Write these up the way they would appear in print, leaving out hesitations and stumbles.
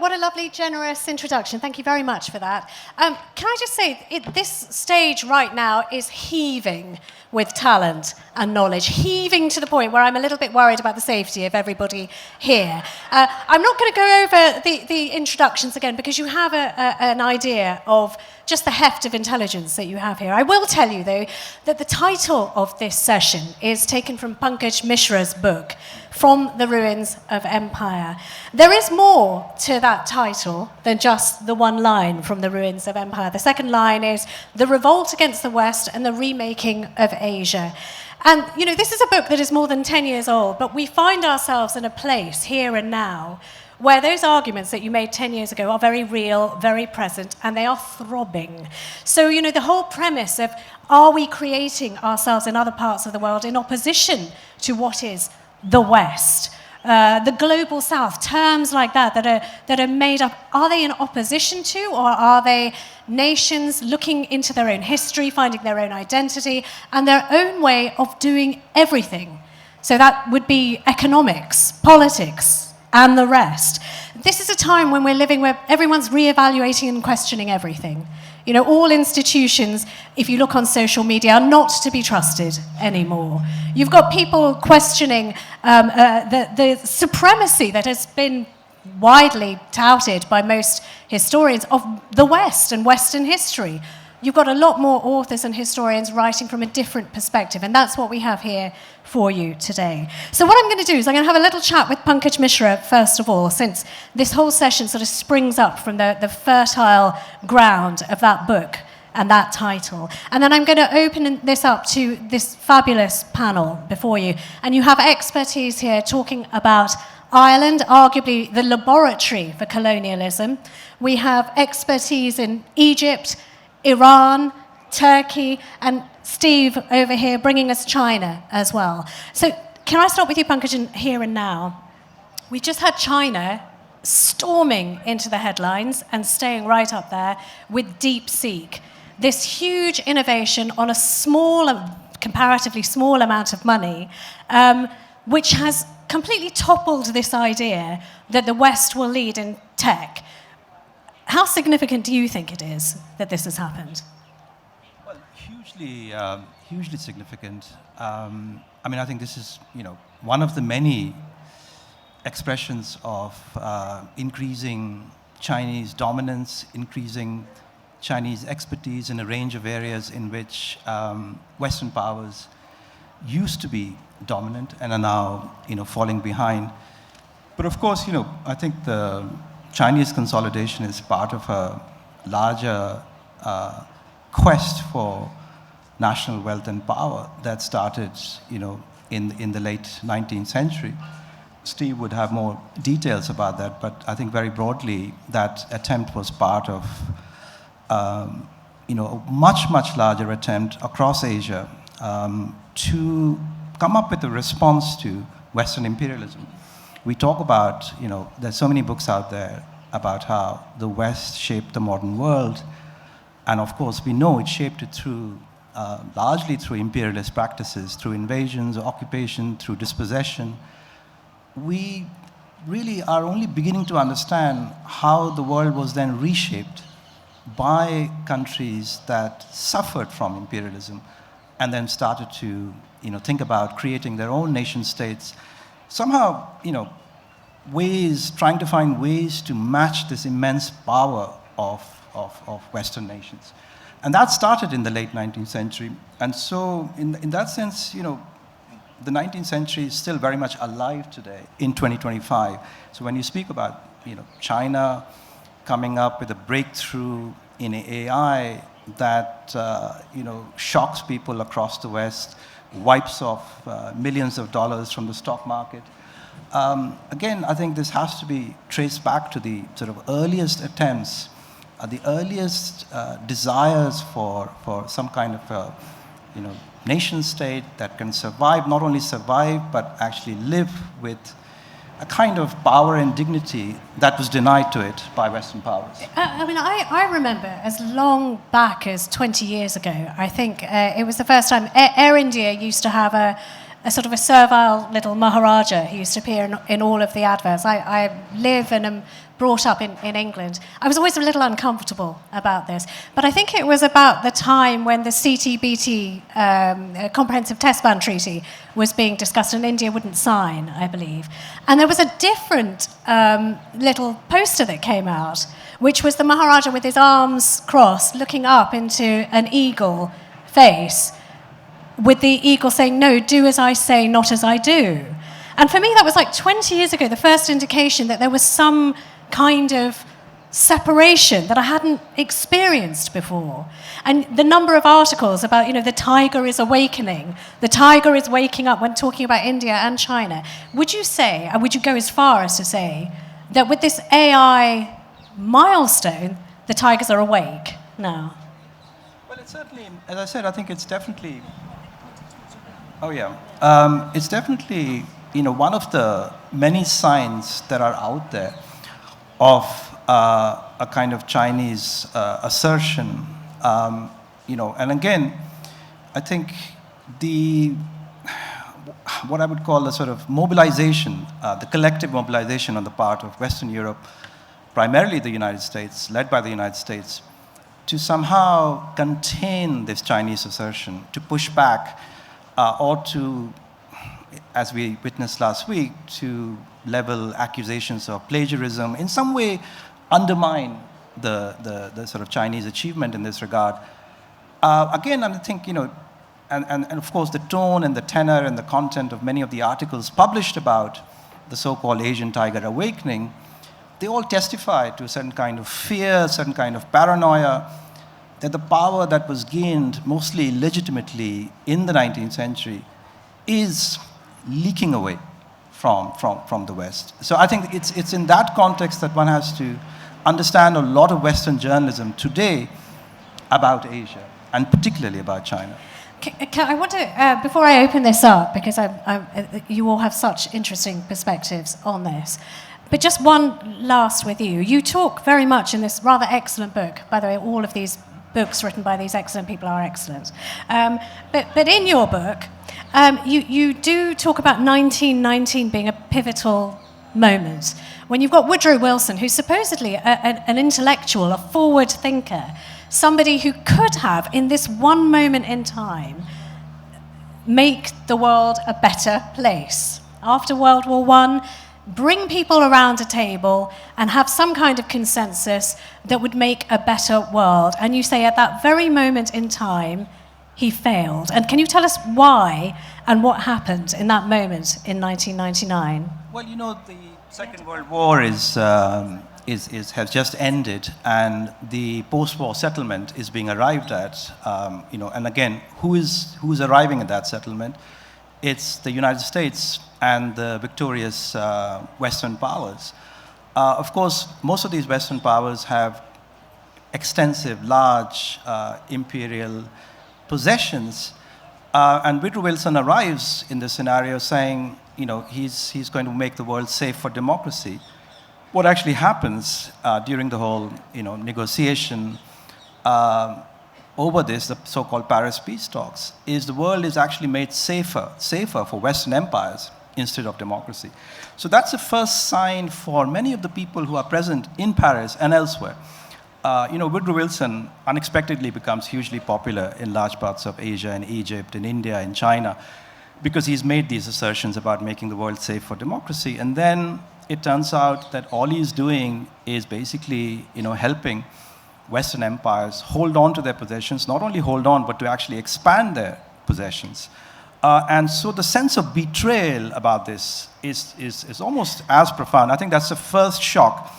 what a lovely, generous introduction. Thank you very much for that. Can I just say, this stage right now is heaving with talent and knowledge, heaving to the point where I'm a little bit worried about the safety of everybody here. I'm not going to go over the introductions again because you have an idea of just the heft of intelligence that you have here. I will tell you, though, that the title of this session is taken from Pankaj Mishra's book, From the Ruins of Empire. There is more to that title than just the one line, From the Ruins of Empire. The second line is The Revolt Against the West and the Remaking of Asia. And, you know, this is a book that is more than 10 years old, but we find ourselves in a place here and now where those arguments that you made 10 years ago are very real, very present, and they are throbbing. So, you know, the whole premise of are we creating ourselves in other parts of the world in opposition to what is the West, the global South, terms like that are made up, are they in opposition to, or are they nations looking into their own history, finding their own identity, and their own way of doing everything? So that would be economics, politics, and the rest. This is a time when we're living where everyone's reevaluating and questioning everything. You know, all institutions, if you look on social media, are not to be trusted anymore. You've got people questioning the supremacy that has been widely touted by most historians of the West and Western history. You've got a lot more authors and historians writing from a different perspective, and that's what we have here for you today. So what I'm going to do is I'm going to have a little chat with Pankaj Mishra, first of all, since this whole session sort of springs up from the fertile ground of that book and that title. And then I'm going to open this up to this fabulous panel before you. And you have expertise here talking about Ireland, arguably the laboratory for colonialism. We have expertise in Egypt, Iran, Turkey, and Steve over here bringing us China as well. So can I start with you, Pankaj, in here and now? We just had China storming into the headlines and staying right up there with DeepSeek, this huge innovation on a comparatively small amount of money, which has completely toppled this idea that the West will lead in tech. How significant do you think it is that this has happened? Well, hugely significant. I mean, I think this is, one of the many expressions of increasing Chinese dominance, increasing Chinese expertise in a range of areas in which Western powers used to be dominant and are now, falling behind. But of course, I think the Chinese consolidation is part of a larger quest for national wealth and power that started, in the late 19th century. Steve would have more details about that, but I think very broadly that attempt was part of, a much their attempt across Asia to come up with a response to Western imperialism. We talk about, there's so many books out there about how the West shaped the modern world. And of course, we know it shaped it through, largely through imperialist practices, through invasions, occupation, through dispossession. We really are only beginning to understand how the world was then reshaped by countries that suffered from imperialism and then started to, think about creating their own nation states. Somehow, trying to find ways to match this immense power of Western nations. And that started in the late 19th century. And so in that sense, the 19th century is still very much alive today in 2025. So when you speak about, China coming up with a breakthrough in AI that, shocks people across the West, wipes off millions of dollars from the stock market. Again, I think this has to be traced back to the sort of earliest attempts, the earliest desires for some kind of, nation state that can survive, not only survive, but actually live with a kind of power and dignity that was denied to it by Western powers. I remember as long back as 20 years ago, I think it was the first time Air India used to have a sort of a servile little Maharaja who used to appear in all of the adverts. I live and am brought up in England. I was always a little uncomfortable about this, but I think it was about the time when the CTBT, Comprehensive Test Ban Treaty, was being discussed and India wouldn't sign, I believe. And there was a different little poster that came out, which was the Maharaja with his arms crossed, looking up into an eagle face, with the eagle saying, "No, do as I say, not as I do." And for me, that was like 20 years ago, the first indication that there was some kind of separation that I hadn't experienced before. And the number of articles about, the tiger is awakening, the tiger is waking up when talking about India and China. Would you say, and would you go as far as to say, that with this AI milestone, the tigers are awake now? Well, it's certainly, as I said, I think it's definitely, it's definitely, one of the many signs that are out there of a kind of Chinese assertion, and again, I think what I would call the sort of mobilization, the collective mobilization on the part of Western Europe, primarily the United States, led by the United States, to somehow contain this Chinese assertion, to push back, or to, as we witnessed last week, to level accusations of plagiarism, in some way undermine the sort of Chinese achievement in this regard. Again, I think, and of course the tone and the tenor and the content of many of the articles published about the so-called Asian tiger awakening, they all testify to a certain kind of fear, a certain kind of paranoia, that the power that was gained mostly legitimately in the 19th century is leaking away from the West. So I think it's in that context that one has to understand a lot of Western journalism today about Asia, and particularly about China. I want to, before I open this up, because you all have such interesting perspectives on this, but just one last with you. You talk very much in this rather excellent book, by the way, all of these books written by these excellent people are excellent, but in your book, you do talk about 1919 being a pivotal moment, when you've got Woodrow Wilson, who's supposedly an intellectual, a forward thinker, somebody who could have, in this one moment in time, make the world a better place. After World War I, bring people around a table and have some kind of consensus that would make a better world. And you say at that very moment in time, he failed. And can you tell us why and what happened in that moment in 1999? Well, the Second World War has just ended, and the post-war settlement is being arrived at. And again, who is arriving at that settlement? It's the United States and the victorious Western powers. Of course, most of these Western powers have extensive, large imperial possessions, and Woodrow Wilson arrives in this scenario saying, he's going to make the world safe for democracy. What actually happens during the whole, negotiation over this, the so-called Paris peace talks, is the world is actually made safer for Western empires instead of democracy. So that's the first sign for many of the people who are present in Paris and elsewhere. Woodrow Wilson unexpectedly becomes hugely popular in large parts of Asia and Egypt and India and China because he's made these assertions about making the world safe for democracy. And then it turns out that all he's doing is basically, helping Western empires hold on to their possessions, not only hold on, but to actually expand their possessions. And so the sense of betrayal about this is almost as profound. I think that's the first shock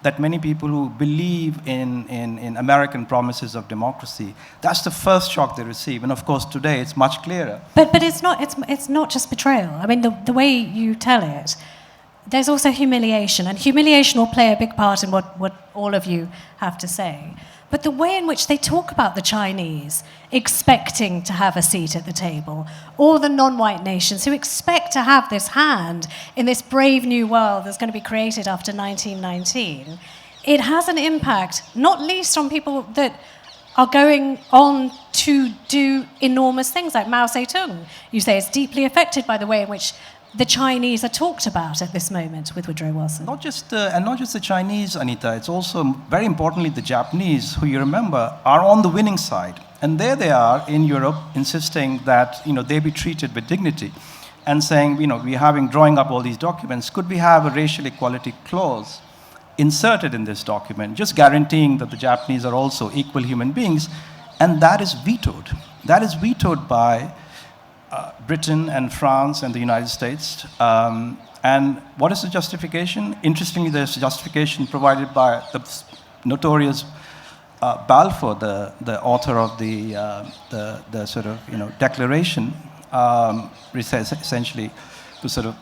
that many people who believe in American promises of democracy, that's the first shock they receive. And of course, today it's much clearer. But it's not just betrayal. I mean, the way you tell it, there's also humiliation, and humiliation will play a big part in what all of you have to say. But the way in which they talk about the Chinese expecting to have a seat at the table, or the non-white nations who expect to have this hand in this brave new world that's going to be created after 1919, it has an impact, not least on people that are going on to do enormous things, like Mao Zedong, you say, is deeply affected by the way in which the Chinese are talked about at this moment with Woodrow Wilson. Not just the Chinese, Anita. It's also very importantly the Japanese, who you remember are on the winning side, and there they are in Europe, insisting that they be treated with dignity, and saying we're drawing up all these documents. Could we have a racial equality clause inserted in this document, just guaranteeing that the Japanese are also equal human beings? And that is vetoed. That is vetoed by Britain and France and the United States. And what is the justification? Interestingly, there's a justification provided by the notorious Balfour, the author of the sort of declaration, essentially to sort of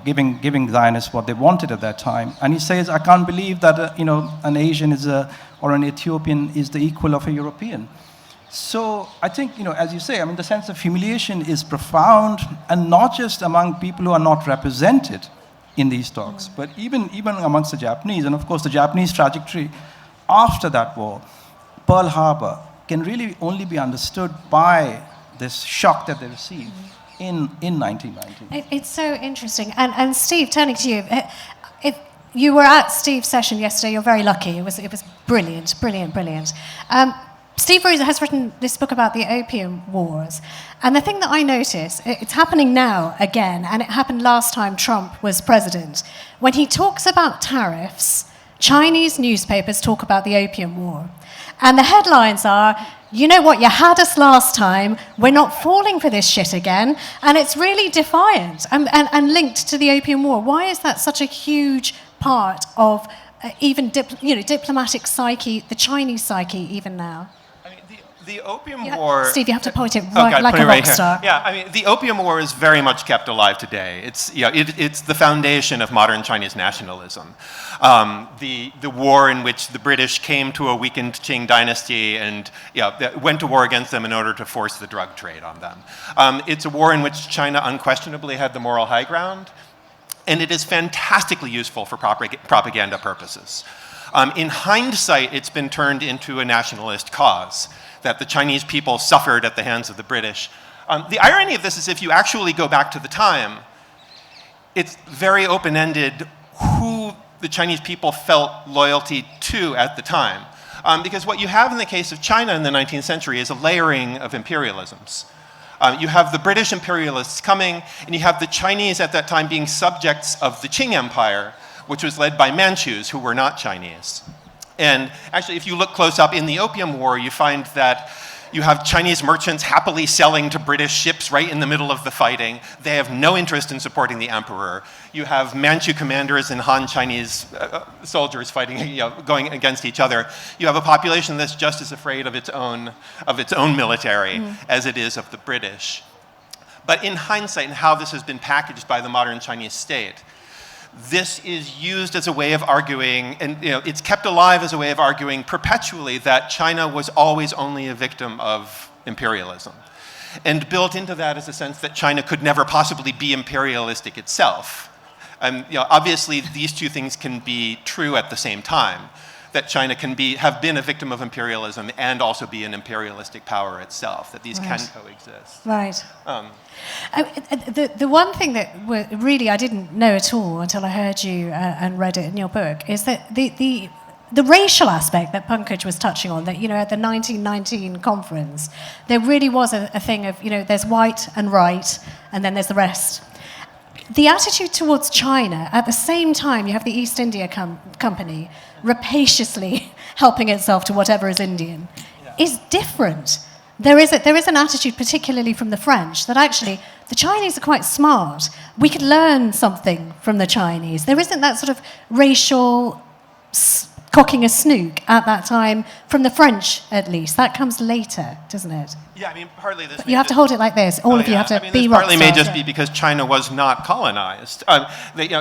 giving Zionists what they wanted at that time. And he says, I can't believe that an Asian or an Ethiopian is the equal of a European. So I think, as you say, the sense of humiliation is profound, and not just among people who are not represented in these talks, but even amongst the Japanese. And of course, the Japanese trajectory after that war, Pearl Harbor, can really only be understood by this shock that they received in 1990. It's so interesting. And Steve, turning to you, if you were at Steve's session yesterday, you're very lucky. It was brilliant, brilliant, brilliant. Steve Rosa has written this book about the Opium Wars. And the thing that I notice, it's happening now again, and it happened last time Trump was president. When he talks about tariffs, Chinese newspapers talk about the Opium War. And the headlines are, you know what, you had us last time, we're not falling for this shit again. And it's really defiant and linked to the Opium War. Why is that such a huge part of even diplomatic psyche, the Chinese psyche even now? The Opium War... Steve, you have to point it like a rock star. Yeah, the Opium War is very much kept alive today. It's the foundation of modern Chinese nationalism. The war in which the British came to a weakened Qing dynasty and went to war against them in order to force the drug trade on them. It's a war in which China unquestionably had the moral high ground, and it is fantastically useful for propaganda purposes. In hindsight, it's been turned into a nationalist cause, that the Chinese people suffered at the hands of the British. The irony of this is if you actually go back to the time, it's very open-ended who the Chinese people felt loyalty to at the time. Because what you have in the case of China in the 19th century is a layering of imperialisms. You have the British imperialists coming, and you have the Chinese at that time being subjects of the Qing Empire, which was led by Manchus, who were not Chinese. And actually, if you look close up in the Opium War, you find that you have Chinese merchants happily selling to British ships right in the middle of the fighting. They have no interest in supporting the emperor. You have Manchu commanders and Han Chinese soldiers fighting, going against each other. You have a population that's just as afraid of its own military as it is of the British. But in hindsight, and how this has been packaged by the modern Chinese state, this is used as a way of arguing, and it's kept alive as a way of arguing perpetually that China was always only a victim of imperialism. And built into that is a sense that China could never possibly be imperialistic itself. Obviously, these two things can be true at the same time, that China can have been a victim of imperialism and also be an imperialistic power itself, that these can coexist. Right. The one thing that really I didn't know at all until I heard you and read it in your book is that the racial aspect that Pankaj was touching on, that at the 1919 conference, there really was a thing of there's white and right, and then there's the rest. The attitude towards China, at the same time, you have the East India Company rapaciously helping itself to whatever is Indian, is different. There is an attitude, particularly from the French, that actually the Chinese are quite smart. We could learn something from the Chinese. There isn't that sort of racial cocking a snook at that time, from the French at least. That comes later, doesn't it? Yeah, partly this... You have to hold it like this. All of you have to be rock partly may just be because China was not colonized.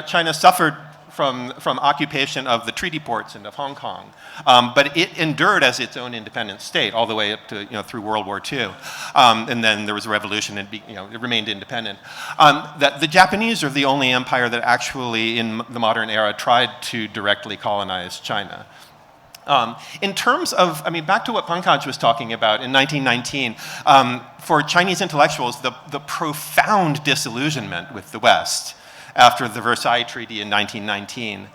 China suffered from occupation of the treaty ports and of Hong Kong, but it endured as its own independent state all the way up to through World War II, and then there was a revolution and it remained independent. That the Japanese are the only empire that actually in the modern era tried to directly colonize China. In terms of, I mean, back to what Pankaj was talking about in 1919, for Chinese intellectuals, the profound disillusionment with the West after the Versailles Treaty in 1919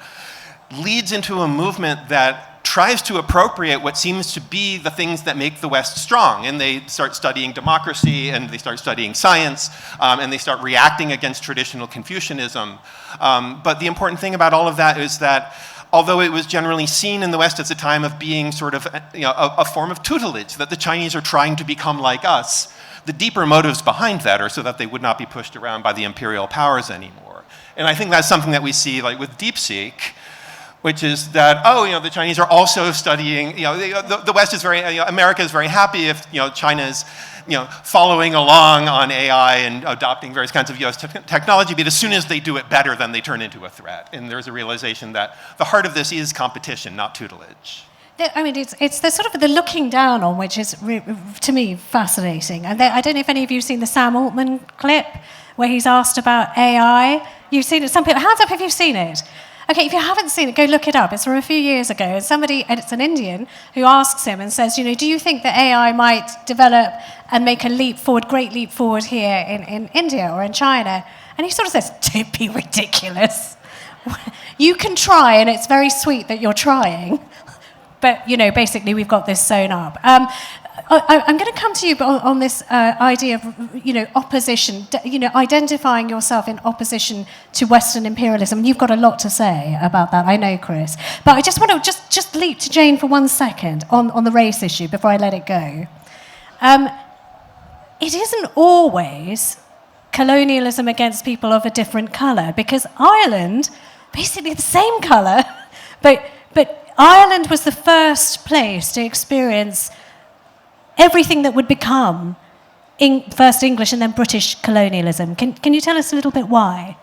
leads into a movement that tries to appropriate what seems to be the things that make the West strong. And they start studying democracy, and they start studying science, and they start reacting against traditional Confucianism. But the important thing about all of that is that although it was generally seen in the West as a time of being sort of a form of tutelage, that the Chinese are trying to become like us, the deeper motives behind that are so that they would not be pushed around by the imperial powers anymore. And I think that's something that we see like with DeepSeek, which is that, the Chinese are also studying, the West is very, America is very happy if, China is, following along on AI and adopting various kinds of US technology, but as soon as they do it better, then they turn into a threat. And there's a realization that the heart of this is competition, not tutelage. I mean, it's the sort of the looking down on, which is, to me, fascinating. And I don't know if any of you have seen the Sam Altman clip where he's asked about AI. You've seen it? Some people, hands up if you've seen it. Okay, if you haven't seen it, go look it up. It's from a few years ago. And it's an Indian, who asks him and says, do you think that AI might develop and make a great leap forward here in India or in China? And he sort of says, don't be ridiculous. You can try, and it's very sweet that you're trying. But, basically we've got this sewn up. I'm going to come to you on this idea of, opposition, identifying yourself in opposition to Western imperialism. You've got a lot to say about that, I know, Chris. But I just want to just leap to Jane for 1 second on the race issue before I let it go. It isn't always colonialism against people of a different colour, because Ireland, basically the same colour, but Ireland was the first place to experience everything that would become first English and then British colonialism. Can you tell us a little bit why?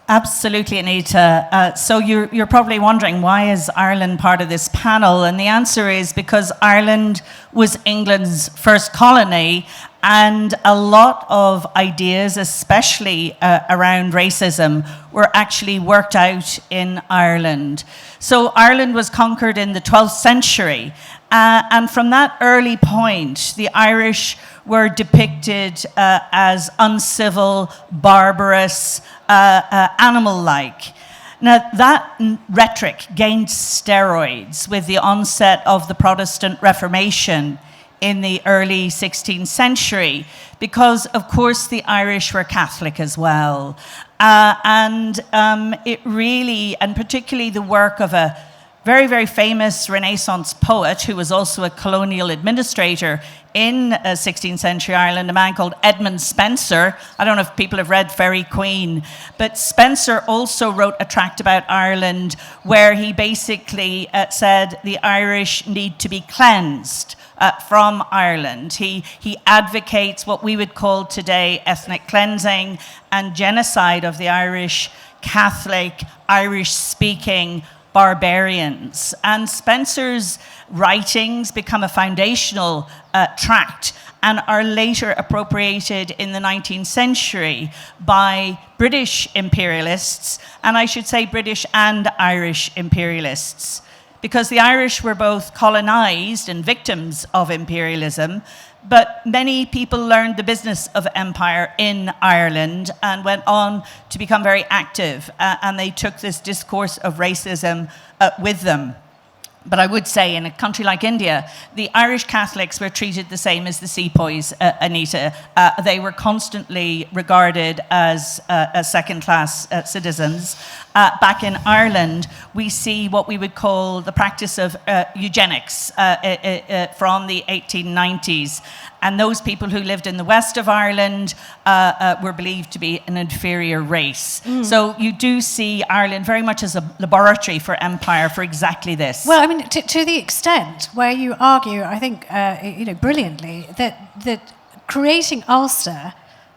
Absolutely, Anita. So you're probably wondering, why is Ireland part of this panel? And the answer is because Ireland was England's first colony, and a lot of ideas, especially around racism, were actually worked out in Ireland. So Ireland was conquered in the 12th century, and from that early point, the Irish were depicted as uncivil, barbarous, animal-like. Now, that rhetoric gained steroids with the onset of the Protestant Reformation in the early 16th century, because, of course, the Irish were Catholic as well. It really, and particularly the work of a very, very famous Renaissance poet who was also a colonial administrator in 16th century Ireland, a man called Edmund Spenser. I don't know if people have read Faerie Queene, but Spenser also wrote a tract about Ireland where he basically said the Irish need to be cleansed from Ireland. He advocates what we would call today ethnic cleansing and genocide of the Irish Catholic, Irish-speaking barbarians. And Spenser's writings become a foundational tract and are later appropriated in the 19th century by British imperialists, and I should say British and Irish imperialists, because the Irish were both colonized and victims of imperialism, but many people learned the business of empire in Ireland and went on to become very active, and they took this discourse of racism with them. But I would say in a country like India, the Irish Catholics were treated the same as the sepoys, Anita. They were constantly regarded as second-class citizens. Back in Ireland, we see what we would call the practice of eugenics from the 1890s. And those people who lived in the west of Ireland were believed to be an inferior race. So you do see Ireland very much as a laboratory for empire for exactly this. Well, I mean, to the extent where you argue, I think, brilliantly, that creating Ulster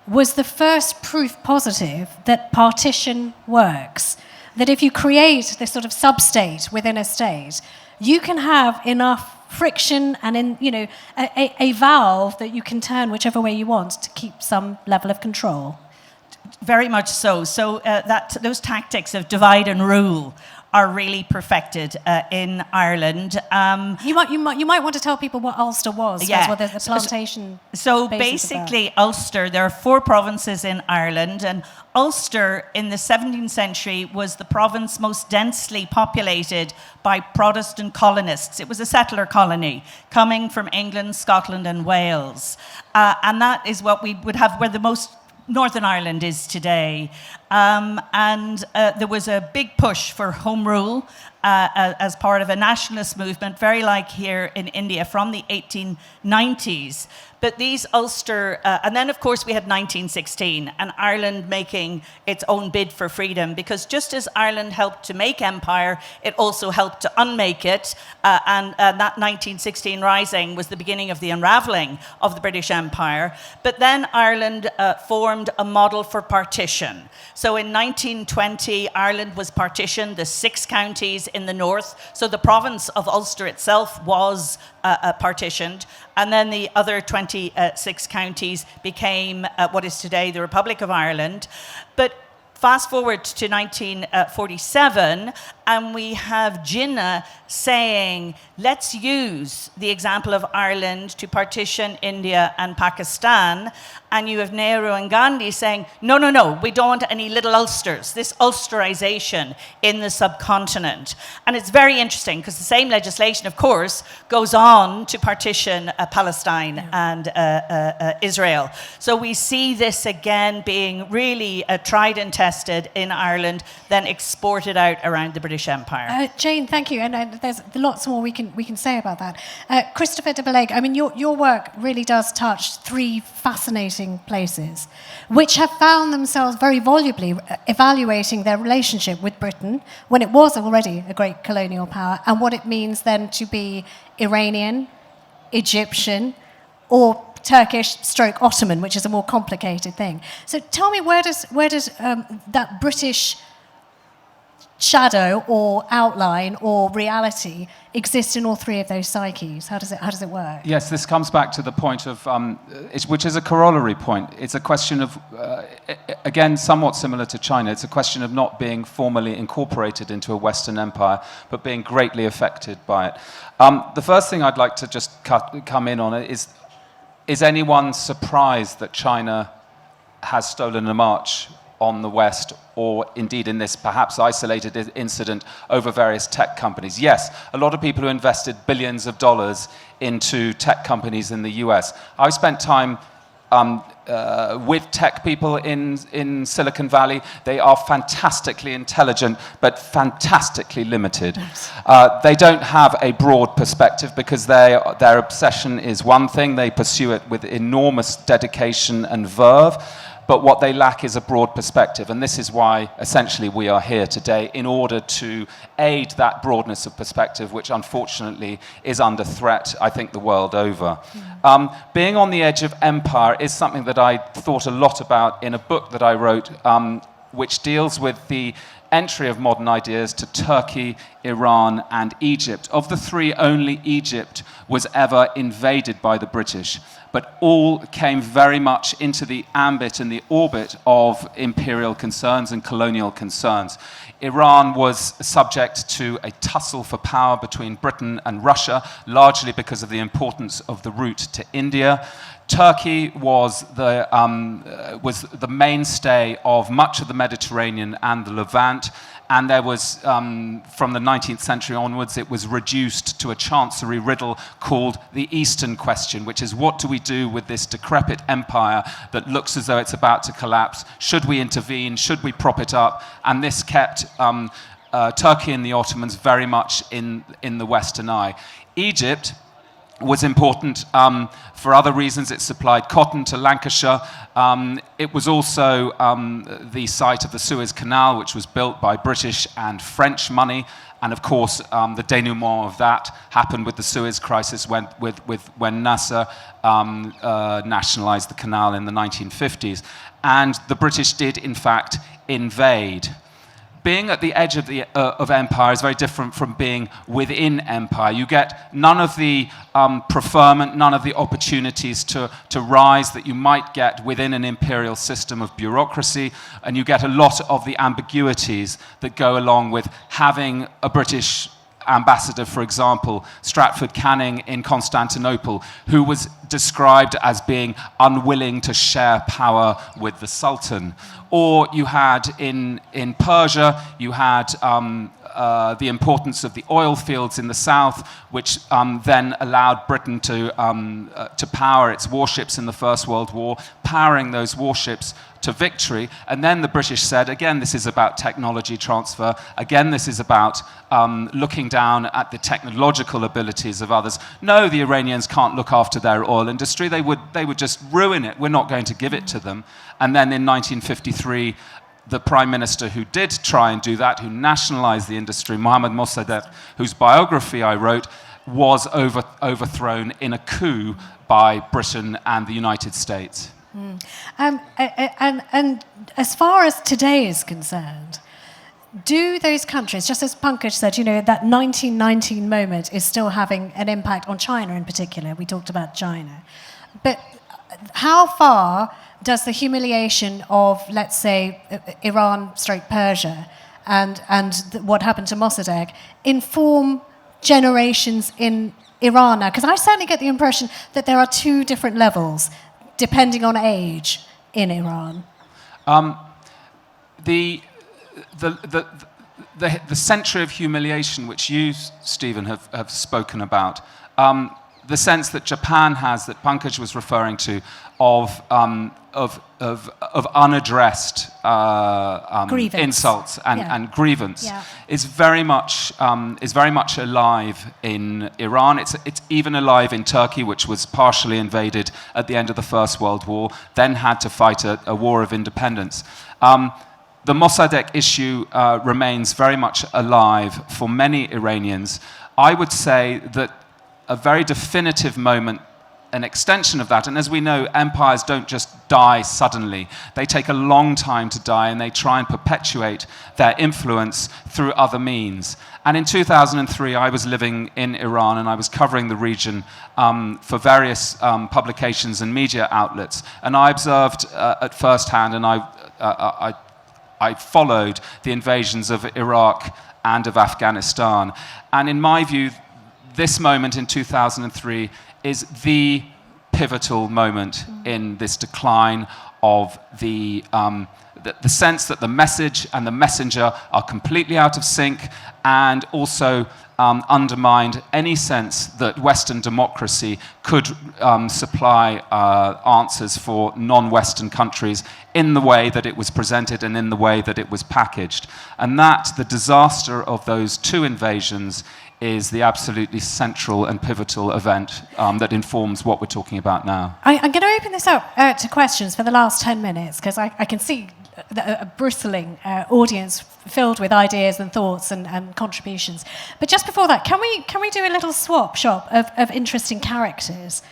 was the first proof positive that partition works. That if you create this sort of sub-state within a state, you can have enough friction and a valve that you can turn whichever way you want to keep some level of control. Very much so. So those tactics of divide and rule are really perfected in Ireland. You might want to tell people what Ulster was, Yeah. as well, the plantation. So basis of that. basically, Ulster, there are 4 provinces in Ireland, and Ulster in the 17th century was the province most densely populated by Protestant colonists. It was a settler colony coming from England, Scotland, and Wales. And that is what we would have where the most Northern Ireland is today. And there was a big push for home rule as part of a nationalist movement, very like here in India from the 1890s. But these Ulster, and then of course we had 1916 and Ireland making its own bid for freedom, because just as Ireland helped to make empire, it also helped to unmake it. And that 1916 rising was the beginning of the unraveling of the British Empire. But then Ireland formed a model for partition. So in 1920, Ireland was partitioned, the 6 counties in the north. So the province of Ulster itself was partitioned. And then the other 26 counties became what is today the Republic of Ireland. But fast forward to 1947, and we have Jinnah saying, let's use the example of Ireland to partition India and Pakistan. And you have Nehru and Gandhi saying, no, no, no, we don't want any little Ulsters, this Ulsterization in the subcontinent. And it's very interesting because the same legislation, of course, goes on to partition Palestine and Israel. So we see this again being really tried and tested in Ireland, then exported out around the British Empire. Jane, thank you. And there's lots more we can say about that. Christopher de Bellaigue, I mean, your work really does touch 3 fascinating places, which have found themselves very volubly evaluating their relationship with Britain when it was already a great colonial power, and what it means then to be Iranian, Egyptian, or Turkish/Ottoman, which is a more complicated thing. So tell me, where does that British shadow or outline or reality exist in all 3 of those psyches? How does it work? Yes, this comes back to the point of, which is a corollary point. It's a question of, again, somewhat similar to China. It's a question of not being formally incorporated into a Western empire, but being greatly affected by it. The first thing I'd like to just come in on is anyone surprised that China has stolen a march on the West, or indeed in this perhaps isolated incident over various tech companies? Yes, a lot of people who invested billions of dollars into tech companies in the US. I've spent time with tech people in Silicon Valley. They are fantastically intelligent, but fantastically limited. They don't have a broad perspective because their obsession is one thing. They pursue it with enormous dedication and verve. But what they lack is a broad perspective. And this is why, essentially, we are here today, in order to aid that broadness of perspective, which unfortunately is under threat, I think, the world over. Being on the edge of empire is something that I thought a lot about in a book that I wrote, which deals with the entry of modern ideas to Turkey, Iran, and Egypt. Of the 3, only Egypt was ever invaded by the British, but all came very much into the ambit and the orbit of imperial concerns and colonial concerns. Iran was subject to a tussle for power between Britain and Russia, largely because of the importance of the route to India. Turkey was the mainstay of much of the Mediterranean and the Levant, and there was, from the 19th century onwards, it was reduced to a chancery riddle called the Eastern Question, which is, what do we do with this decrepit empire that looks as though it's about to collapse? Should we intervene? Should we prop it up? And this kept Turkey and the Ottomans very much in the Western eye. Egypt was important for other reasons. It supplied cotton to Lancashire. It was also the site of the Suez Canal, which was built by British and French money. And of course, the denouement of that happened with the Suez Crisis when Nasser nationalized the canal in the 1950s. And the British did, in fact, invade. being at the edge of empire is very different from being within empire. You get none of the preferment, none of the opportunities to rise that you might get within an imperial system of bureaucracy, and you get a lot of the ambiguities that go along with having a British ambassador, for example, Stratford Canning in Constantinople, who was described as being unwilling to share power with the Sultan. Or you had in Persia, you had the importance of the oil fields in the south, which then allowed Britain to power its warships in the First World War, powering those warships to victory. And then the British said, again, this is about technology transfer. Again, this is about looking down at the technological abilities of others. No, the Iranians can't look after their oil industry. They would just ruin it. We're not going to give it to them. And then in 1953, the prime minister who did try and do that, who nationalized the industry, Mohammad Mossadegh, whose biography I wrote, was overthrown in a coup by Britain and the United States. And as far as today is concerned, do those countries, just as Pankaj said, that 1919 moment is still having an impact on China in particular. We talked about China. But how far does the humiliation of, let's say, Iran/Persia and what happened to Mossadegh inform generations in Iran now? Because I certainly get the impression that there are two different levels, depending on age, in Iran. The century of humiliation, which you, Stephen, have spoken about, the sense that Japan has, that Pankaj was referring to, of unaddressed insults and grievance, is very much alive in Iran. It's even alive in Turkey, which was partially invaded at the end of the First World War, then had to fight a war of independence. The Mossadegh issue remains very much alive for many Iranians. I would say that a very definitive moment, an extension of that, and as we know, empires don't just die suddenly. They take a long time to die, and they try and perpetuate their influence through other means. And in 2003, I was living in Iran, and I was covering the region for various publications and media outlets. And I observed at first hand, and I followed the invasions of Iraq and of Afghanistan. And in my view, this moment in 2003 is the pivotal moment in this decline of the sense that the message and the messenger are completely out of sync, and also undermined any sense that Western democracy could supply answers for non-Western countries in the way that it was presented and in the way that it was packaged. And that, the disaster of those two invasions, is the absolutely central and pivotal event that informs what we're talking about now. I'm going to open this up to questions for the last 10 minutes, because I can see a bristling audience filled with ideas and thoughts and contributions. But just before that, can we do a little swap shop of interesting characters?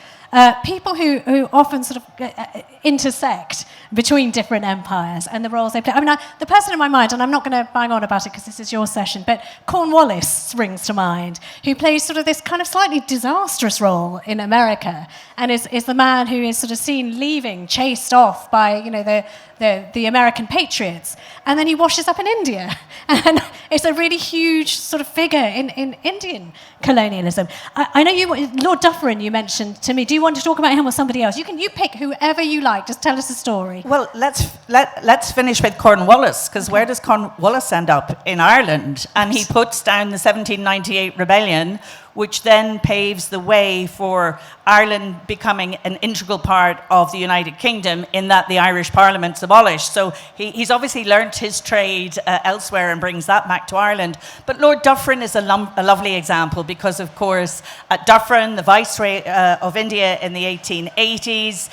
People who often sort of intersect between different empires and the roles they play. I mean, the person in my mind, and I'm not going to bang on about it because this is your session, but Cornwallis springs to mind, who plays sort of this kind of slightly disastrous role in America, and is the man who is sort of seen leaving, chased off by the American patriots, and then he washes up in India, and it's a really huge sort of figure in Indian colonialism. I know Lord Dufferin you mentioned to me. Do you want to talk about him or somebody else? You pick whoever you like. Just tell us a story. Well, let's finish with Cornwallis, because where does Cornwallis end up? In Ireland, and he puts down the 1798 rebellion, which then paves the way for Ireland becoming an integral part of the United Kingdom, in that the Irish Parliament's abolished. So he's obviously learnt his trade elsewhere and brings that back to Ireland. But Lord Dufferin is a lovely example, because, of course, Dufferin, the Viceroy of India in the 1880s,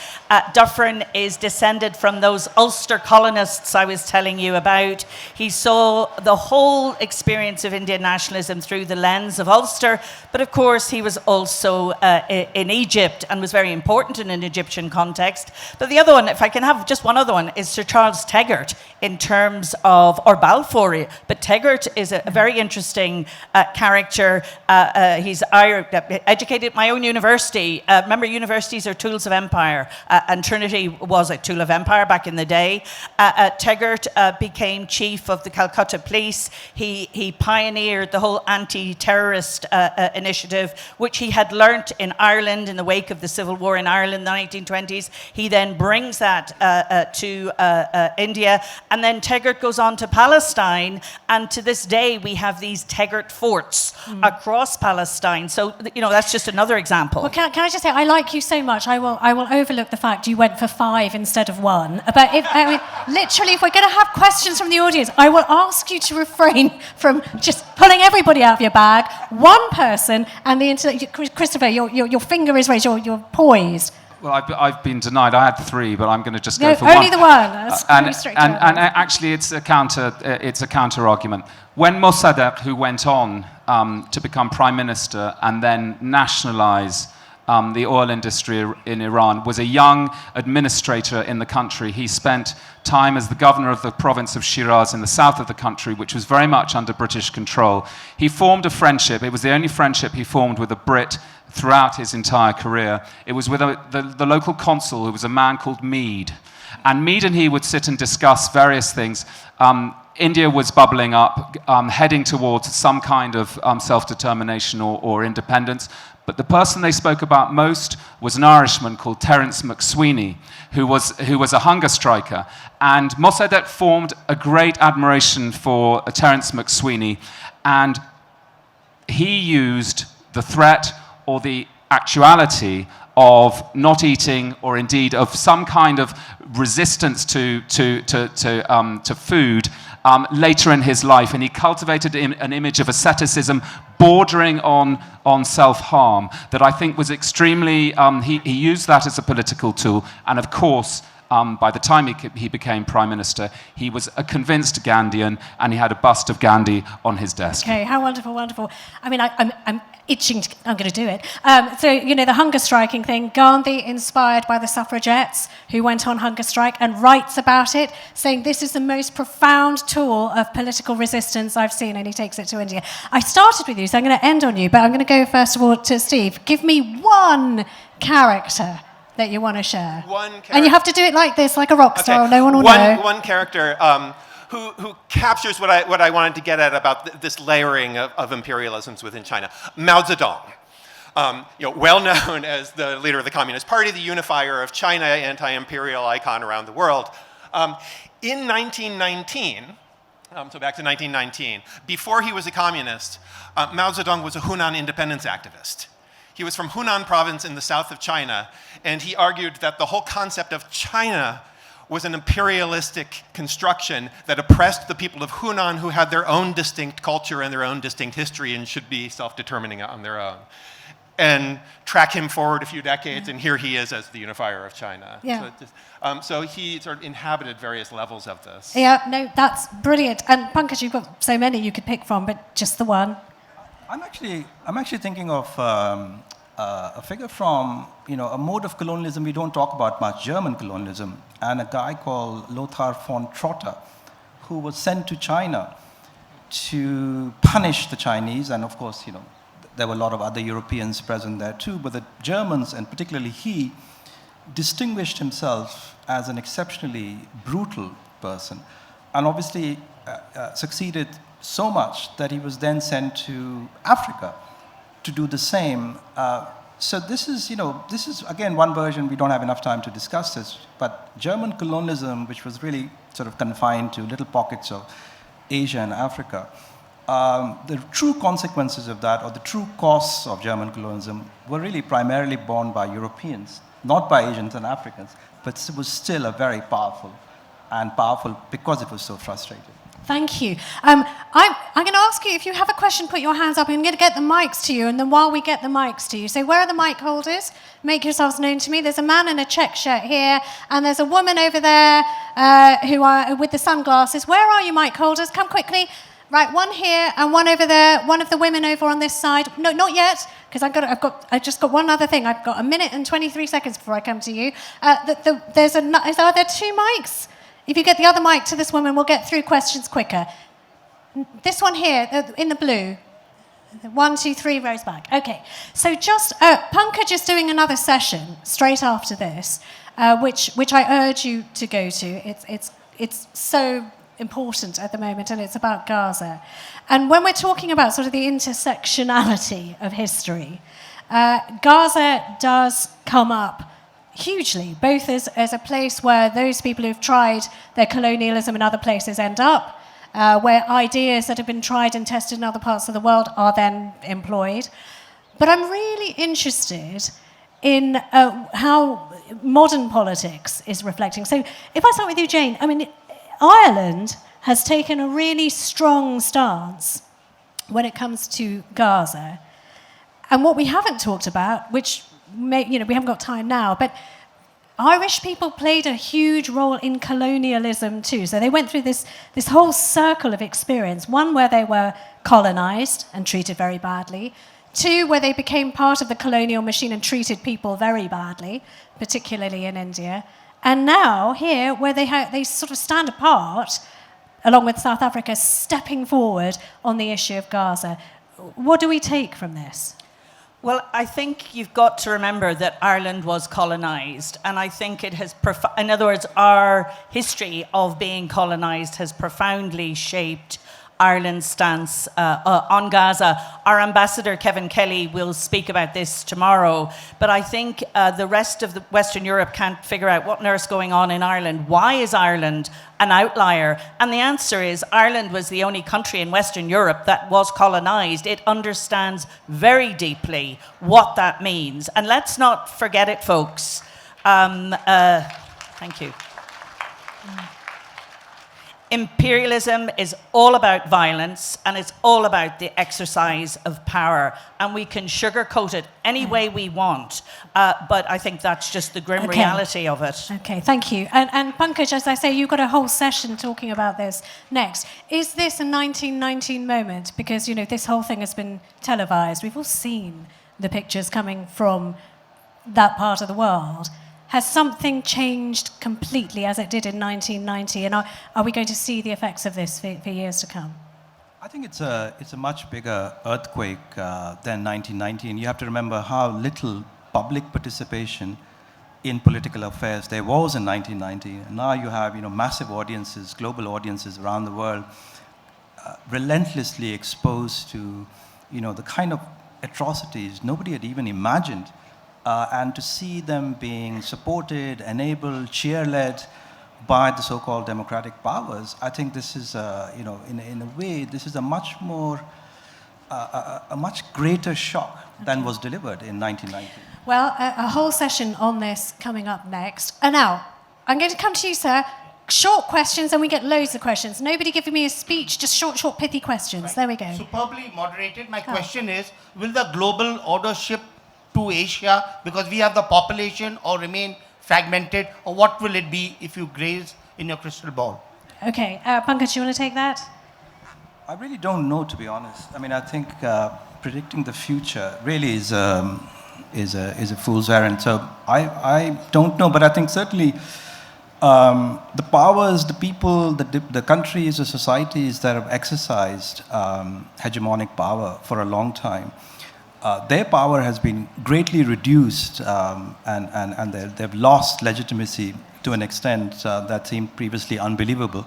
Dufferin is descended from those Ulster colonists I was telling you about. He saw the whole experience of Indian nationalism through the lens of Ulster, But of course, he was also in Egypt and was very important in an Egyptian context. But the other one, if I can have just one other one, is Sir Charles Taggart in terms of, or Balfour. But Taggart is a very interesting character. He's educated at my own university. Remember, universities are tools of empire, and Trinity was a tool of empire back in the day. Taggart became chief of the Calcutta Police. He pioneered the whole anti-terrorist initiative, which he had learnt in Ireland in the wake of the Civil War in Ireland in the 1920s. He then brings that to India, and then Taggart goes on to Palestine, and to this day we have these Taggart forts across Palestine. So, that's just another example. Well, can I just say, I like you so much, I will overlook the fact you went for 5 instead of 1. But literally, if we're going to have questions from the audience, I will ask you to refrain from just pulling everybody out of your bag. One person, and Christopher, your finger is raised, you're poised. Well, I've been denied. I had 3, but I'm going to just go for only one. the one. That's pretty strict. And actually, it's a counter argument. When Mossadegh, who went on to become prime minister and then nationalize the oil industry in Iran, was a young administrator in the country. He spent time as the governor of the province of Shiraz in the south of the country, which was very much under British control. He formed a friendship. It was the only friendship he formed with a Brit throughout his entire career. It was with the local consul, who was a man called Mead. And Mead and he would sit and discuss various things. India was bubbling up, heading towards some kind of self-determination or independence. But the person they spoke about most was an Irishman called Terence McSweeney, who was a hunger striker. And Mossadegh formed a great admiration for Terence McSweeney, and he used the threat or the actuality of not eating, or indeed of some kind of resistance to food later in his life, and he cultivated an image of asceticism bordering on self-harm that I think was extremely, he used that as a political tool, and of course, by the time he became prime minister, he was a convinced Gandhian, and he had a bust of Gandhi on his desk. Okay, how wonderful, wonderful. I mean, I'm itching, I'm going to do it. So, the hunger striking thing, Gandhi inspired by the suffragettes who went on hunger strike and writes about it, saying this is the most profound tool of political resistance I've seen, and he takes it to India. I started with you, so I'm going to end on you, but I'm going to go first of all to Steve. Give me one character that you want to share. One character. And you have to do it like this, like a rock star, Okay. or no one will know. One character who captures what I wanted to get at about this layering of imperialisms within China. Mao Zedong. Well known as the leader of the Communist Party, the unifier of China, anti-imperial icon around the world. In 1919, so back to 1919, before he was a communist, Mao Zedong was a Hunan independence activist. He was from Hunan province in the south of China, and he argued that the whole concept of China was an imperialistic construction that oppressed the people of Hunan, who had their own distinct culture and their own distinct history and should be self-determining on their own. And track him forward a few decades, and here he is as the unifier of China. Yeah. So he sort of inhabited various levels of this. Yeah, no, that's brilliant. And Pankaj, you've got so many you could pick from, but just the one. I'm actually thinking of a figure from a mode of colonialism we don't talk about much, German colonialism, and a guy called Lothar von Trotter, who was sent to China to punish the Chinese, and of course there were a lot of other Europeans present there too, but the Germans, and particularly he, distinguished himself as an exceptionally brutal person, and obviously succeeded so much that he was then sent to Africa to do the same. So this is again one version. We don't have enough time to discuss this, but German colonialism, which was really sort of confined to little pockets of Asia and Africa, the true consequences of that, or the true costs of German colonialism, were really primarily borne by Europeans, not by Asians and Africans, but it was still a very powerful because it was so frustrating. Thank you. I'm going to ask you, if you have a question, put your hands up. I'm going to get the mics to you, and then while we get the mics to you, say, where are the mic holders? Make yourselves known to me. There's a man in a check shirt here, and there's a woman over there who are with the sunglasses. Where are you, mic holders? Come quickly. Right, one here and one over there. One of the women over on this side. No, not yet, because I just got one other thing. I've got a minute and 23 seconds before I come to you. Are there 2 mics? If you get the other mic to this woman, we'll get through questions quicker. This one here, in the blue. 1, 2, 3 rows back. Okay, so just Pankaj is doing another session straight after this, which I urge you to go to. It's so important at the moment, and it's about Gaza. And when we're talking about sort of the intersectionality of history, Gaza does come up hugely, both as a place where those people who've tried their colonialism in other places end up, where ideas that have been tried and tested in other parts of the world are then employed. But I'm really interested in how modern politics is reflecting. So if I start with you, Jane, I mean, Ireland has taken a really strong stance when it comes to Gaza. And what we haven't talked about, which we haven't got time now, but Irish people played a huge role in colonialism too. So they went through this whole circle of experience. One, where they were colonized and treated very badly. 2, where they became part of the colonial machine and treated people very badly, particularly in India. And now here, where they sort of stand apart, along with South Africa, stepping forward on the issue of Gaza. What do we take from this? Well, I think you've got to remember that Ireland was colonised, and I think it has, in other words, our history of being colonised has profoundly shaped Ireland's stance on Gaza. Our ambassador, Kevin Kelly, will speak about this tomorrow, but I think the rest of Western Europe can't figure out what on earth's going on in Ireland. Why is Ireland an outlier? And the answer is Ireland was the only country in Western Europe that was colonised. It understands very deeply what that means. And let's not forget it, folks. Thank you. Imperialism is all about violence, and it's all about the exercise of power. And we can sugarcoat it any way we want, but I think that's just the grim reality of it. Okay, thank you. And Pankaj, as I say, you've got a whole session talking about this next. Is this a 1919 moment? Because, this whole thing has been televised. We've all seen the pictures coming from that part of the world. Has something changed completely as it did in 1990? And are we going to see the effects of this for years to come? I think it's a much bigger earthquake than 1990. And you have to remember how little public participation in political affairs there was in 1990. And now you have massive audiences, global audiences around the world, relentlessly exposed to the kind of atrocities nobody had even imagined. And to see them being supported, enabled, cheer-led by the so-called democratic powers, I think this is, in a way, this is a much more, a much greater shock than was delivered in 1990. Well, a whole session on this coming up next. And now, I'm going to come to you, sir. Short questions, and we get loads of questions. Nobody giving me a speech, just short, pithy questions. Right. There we go. Superbly moderated. My question is, will the global order shift to Asia because we have the population, or remain fragmented, or what will it be if you graze in your crystal ball? Okay, Pankaj, you want to take that? I really don't know, to be honest. I mean, I think predicting the future really is a fool's errand. So I don't know, but I think certainly the powers, the people, the countries, the societies that have exercised hegemonic power for a long time, their power has been greatly reduced, and they've lost legitimacy to an extent that seemed previously unbelievable.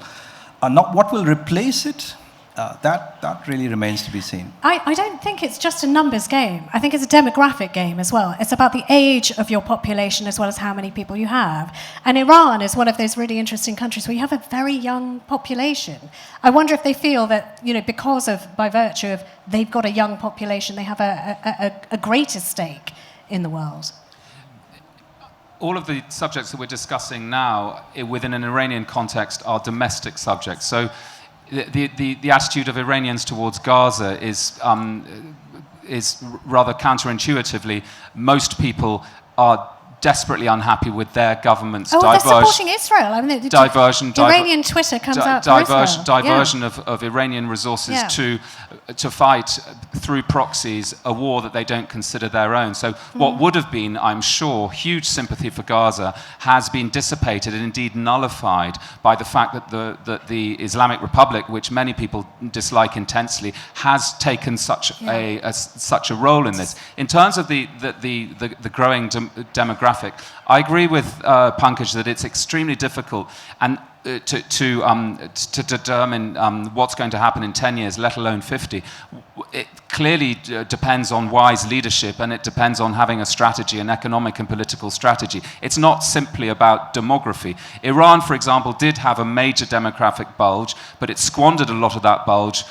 Not what will replace it, that really remains to be seen. I don't think it's just a numbers game. I think it's a demographic game as well. It's about the age of your population as well as how many people you have. And Iran is one of those really interesting countries where you have a very young population. I wonder if they feel that, by virtue of they've got a young population, they have a greater stake in the world. All of the subjects that we're discussing now within an Iranian context are domestic subjects. So the attitude of Iranians towards Gaza is rather counterintuitively, most people are desperately unhappy with their government's they're supporting Israel. I mean, Iranian Twitter comes out for Israel. Diversion of Iranian resources to fight through proxies a war that they don't consider their own. So what would have been, I'm sure, huge sympathy for Gaza has been dissipated and indeed nullified by the fact that the Islamic Republic, which many people dislike intensely, has taken such a role in this. In terms of the growing demographic, I agree with Pankaj that it's extremely difficult and to determine what's going to happen in 10 years, let alone 50. It clearly depends on wise leadership, and it depends on having a strategy, an economic and political strategy. It's not simply about demography. Iran, for example, did have a major demographic bulge, but it squandered a lot of that bulge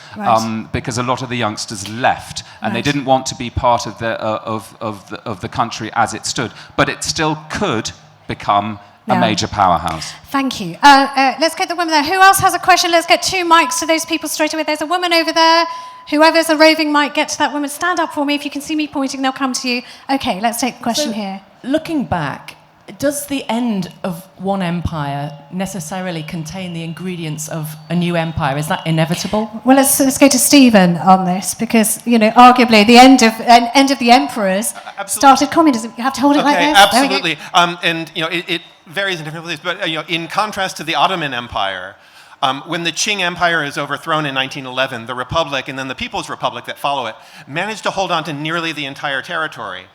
because a lot of the youngsters left, and they didn't want to be part of the country as it stood. But it still could become a major powerhouse. Thank you. Let's get the woman there. Who else has a question? Let's get 2 mics to those people straight away. There's a woman over there. Whoever's a roving mic, get to that woman. Stand up for me. If you can see me pointing, they'll come to you. Okay, let's take the question here. Looking back, does the end of one empire necessarily contain the ingredients of a new empire? Is that inevitable? Well, let's go to Stephen on this, because arguably the end of the emperors started communism. You have to hold it like this. Absolutely. And it varies in different places, but in contrast to the Ottoman Empire, when the Qing Empire is overthrown in 1911, the Republic and then the People's Republic that follow it managed to hold on to nearly the entire territory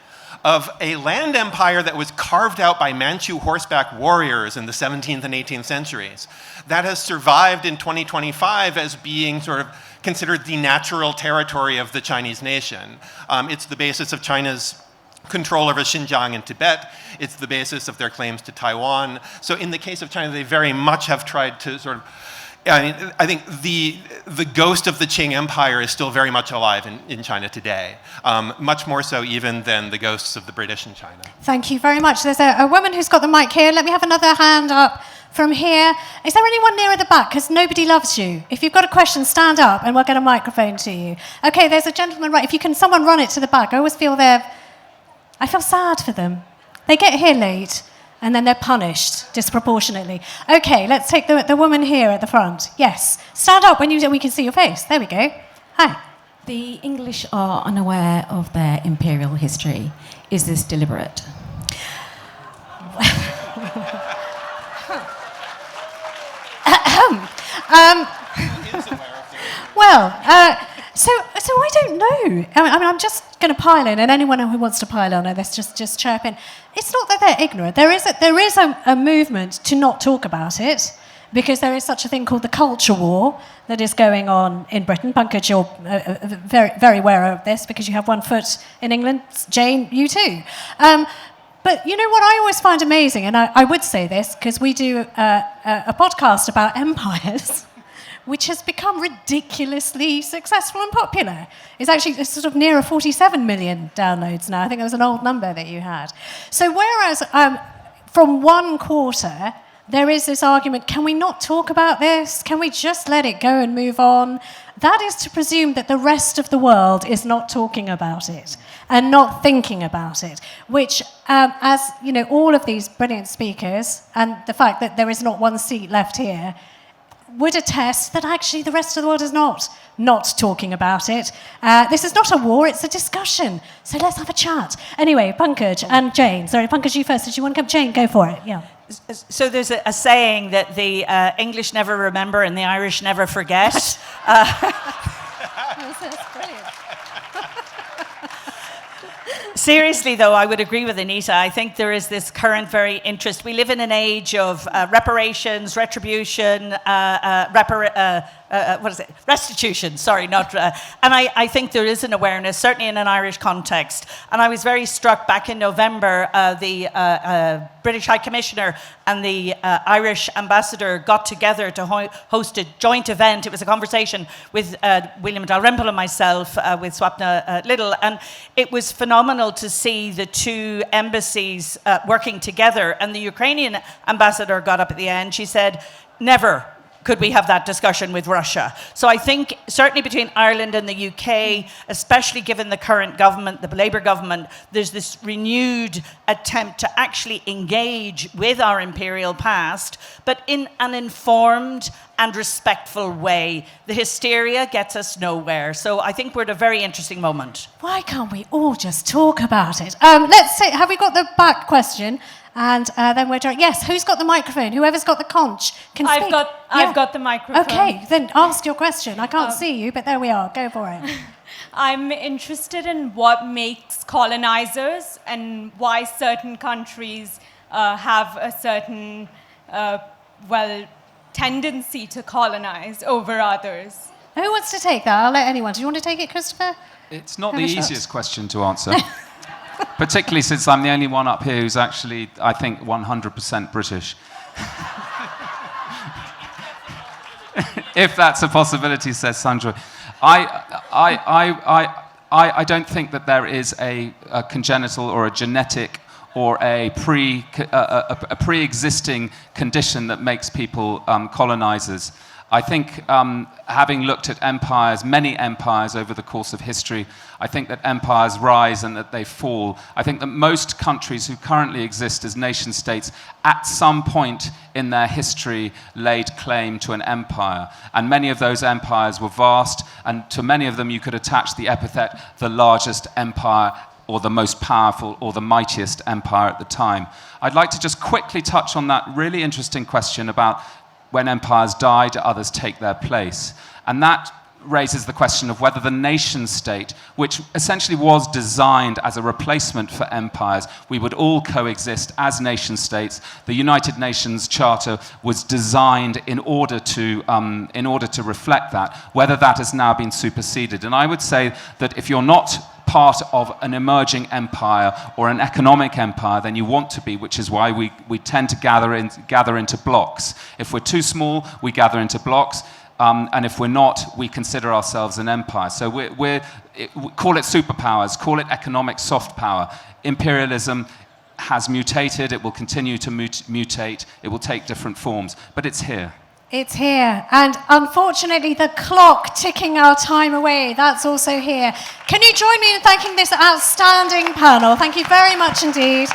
of a land empire that was carved out by Manchu horseback warriors in the 17th and 18th centuries. That has survived in 2025 as being sort of considered the natural territory of the Chinese nation. It's the basis of China's control over Xinjiang and Tibet. It's the basis of their claims to Taiwan. So in the case of China, they very much have tried to sort of, I think the ghost of the Qing Empire is still very much alive in China today, much more so even than the ghosts of the British in China. Thank you very much. There's a woman who's got the mic here. Let me have another hand up from here. Is there anyone near at the back? Because nobody loves you. If you've got a question, stand up and we'll get a microphone to you. Okay, there's a gentleman right. If you can, someone run it to the back. I always feel I feel sad for them. They get here late, and then they're punished disproportionately. Okay, let's take the woman here at the front. Yes, stand up when we can see your face. There we go. Hi. The English are unaware of their imperial history. Is this deliberate? So I don't know. I mean, I'm just going to pile in, and anyone who wants to pile on, let's just chirp in. It's not that they're ignorant. There is a movement to not talk about it, because there is such a thing called the culture war that is going on in Britain. Pankaj, you're very, very aware of this because you have one foot in England. Jane, you too. But you know what I always find amazing, and I would say this because we do a podcast about empires, which has become ridiculously successful and popular. It's sort of nearer 47 million downloads now. I think that was an old number that you had. So whereas from one quarter, there is this argument, can we not talk about this? Can we just let it go and move on? That is to presume that the rest of the world is not talking about it and not thinking about it, which, as you know, all of these brilliant speakers and the fact that there is not one seat left here would attest that actually the rest of the world is not talking about it. This is not a war, it's a discussion. So let's have a chat. Anyway, Pankaj and Jane. Sorry, Pankaj, you first. Did you want to come? Jane, go for it. Yeah. So there's a saying that the English never remember and the Irish never forget. That's brilliant. Seriously, though, I would agree with Anita. I think there is this current very interest. We live in an age of reparations, retribution, restitution, sorry, not... and I think there is an awareness, certainly in an Irish context. And I was very struck back in November, the British High Commissioner and the Irish ambassador got together to host a joint event. It was a conversation with William Dalrymple and myself, with Swapna Little, and it was phenomenal to see the two embassies working together. And the Ukrainian ambassador got up at the end. She said, never could we have that discussion with Russia? So I think certainly between Ireland and the UK, especially given the current government, the Labour government, there's this renewed attempt to actually engage with our imperial past, but in an informed and respectful way. The hysteria gets us nowhere. So I think we're at a very interesting moment. Why can't we all just talk about it? Let's say, have we got the back question? And then we're doing, yes, who's got the microphone? Whoever's got the conch can speak. I've got the microphone. Okay, then ask your question. I can't see you, but there we are. Go for it. I'm interested in what makes colonizers and why certain countries have a certain, tendency to colonize over others. Who wants to take that? I'll let anyone. Do you want to take it, Christopher? It's not Have the a shot. easiest question to answer, particularly since I'm the only one up here who's actually, I think, 100% British. If that's a possibility, says Sanjoy. I don't think that there is a congenital or a genetic or a pre-existing condition that makes people colonizers. I think having looked at empires, many empires over the course of history, I think that empires rise and that they fall. I think that most countries who currently exist as nation states at some point in their history laid claim to an empire. And many of those empires were vast, and to many of them you could attach the epithet the largest empire or the most powerful or the mightiest empire at the time. I'd like to just quickly touch on that really interesting question about when empires die, do others take their place? And that raises the question of whether the nation state, which essentially was designed as a replacement for empires, we would all coexist as nation states. The United Nations Charter was designed in order to reflect that, whether that has now been superseded. And I would say that if you're not part of an emerging empire or an economic empire than you want to be, which is why we tend to gather into blocks. If we're too small, we gather into blocks, and if we're not, we consider ourselves an empire. So we call it superpowers, call it economic soft power. Imperialism has mutated, it will continue to mutate, it will take different forms, but it's here. It's here. And unfortunately, the clock ticking our time away, that's also here. Can you join me in thanking this outstanding panel? Thank you very much indeed.